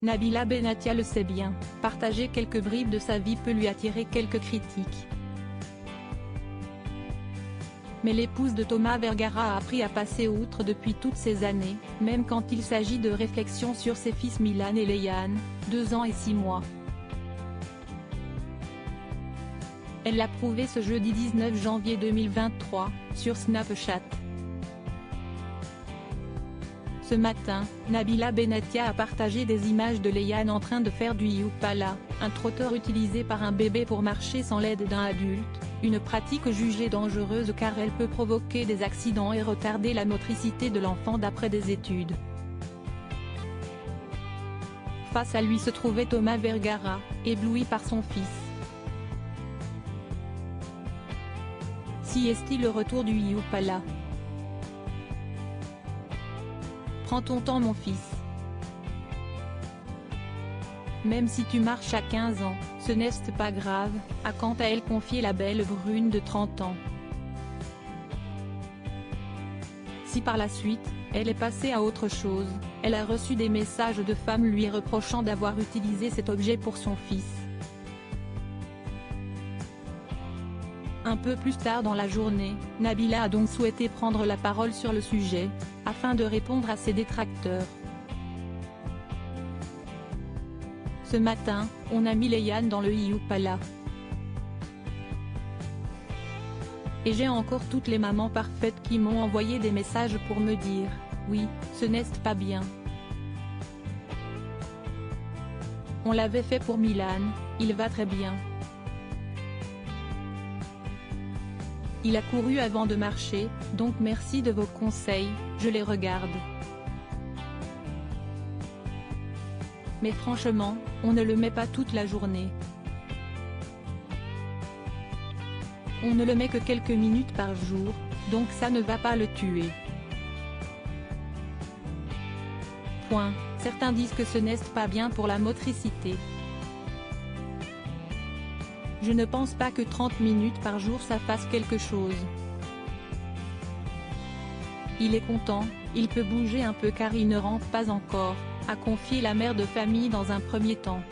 Nabila Benatia le sait bien, partager quelques bribes de sa vie peut lui attirer quelques critiques. Mais l'épouse de Thomas Vergara a appris à passer outre depuis toutes ces années, même quand il s'agit de réflexions sur ses fils Milan et Leiane, 2 ans et 6 mois. Elle l'a prouvé ce jeudi 19 janvier 2023, sur Snapchat. Ce matin, Nabila Benatia a partagé des images de Leiane en train de faire du Yupala, un trotteur utilisé par un bébé pour marcher sans l'aide d'un adulte, une pratique jugée dangereuse car elle peut provoquer des accidents et retarder la motricité de l'enfant d'après des études. Face à lui se trouvait Thomas Vergara, ébloui par son fils. Si est-il le retour du Yupala? Prends ton temps mon fils. Même si tu marches à 15 ans, ce n'est pas grave, a quant à elle confié la belle brune de 30 ans. Si par la suite, elle est passée à autre chose, elle a reçu des messages de femmes lui reprochant d'avoir utilisé cet objet pour son fils. Un peu plus tard dans la journée, Nabila a donc souhaité prendre la parole sur le sujet, afin de répondre à ses détracteurs. Ce matin, on a mis Leiane dans le Yupala. Et j'ai encore toutes les mamans parfaites qui m'ont envoyé des messages pour me dire, oui, ce n'est pas bien. On l'avait fait pour Milan, il va très bien. Il a couru avant de marcher, donc merci de vos conseils, je les regarde. Mais franchement, on ne le met pas toute la journée. On ne le met que quelques minutes par jour, donc ça ne va pas le tuer. Point. Certains disent que ce n'est pas bien pour la motricité. Je ne pense pas que 30 minutes par jour ça fasse quelque chose. Il est content, il peut bouger un peu car il ne rentre pas encore, a confié la mère de famille dans un premier temps.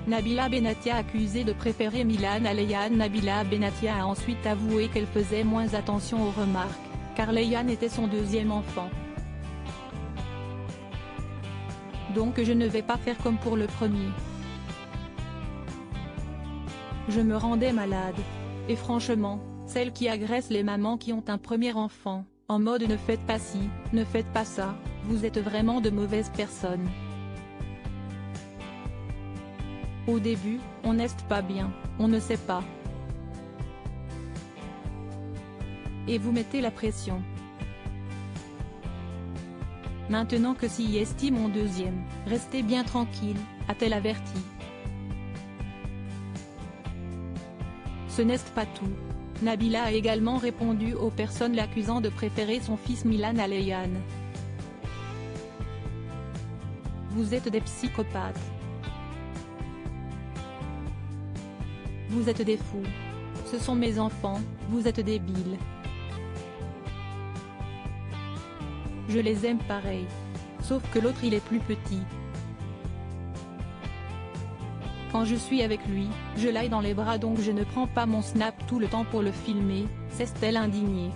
Nabila Benatia accusée de préférer Milan à Leiane. Nabila Benatia a ensuite avoué qu'elle faisait moins attention aux remarques, car Leiane était son deuxième enfant. Donc je ne vais pas faire comme pour le premier. Je me rendais malade. Et franchement, celles qui agressent les mamans qui ont un premier enfant, en mode ne faites pas ci, ne faites pas ça, vous êtes vraiment de mauvaises personnes. Au début, on n'est pas bien, on ne sait pas. Et vous mettez la pression. Maintenant que si est mon deuxième, restez bien tranquille, a-t-elle averti. Ce n'est pas tout. Nabila a également répondu aux personnes l'accusant de préférer son fils Milan à Leiane. Vous êtes des psychopathes. Vous êtes des fous. Ce sont mes enfants, vous êtes débiles. Je les aime pareil. Sauf que l'autre il est plus petit. Quand je suis avec lui, je l'aille dans les bras donc je ne prends pas mon snap tout le temps pour le filmer, s'est-elle indignée.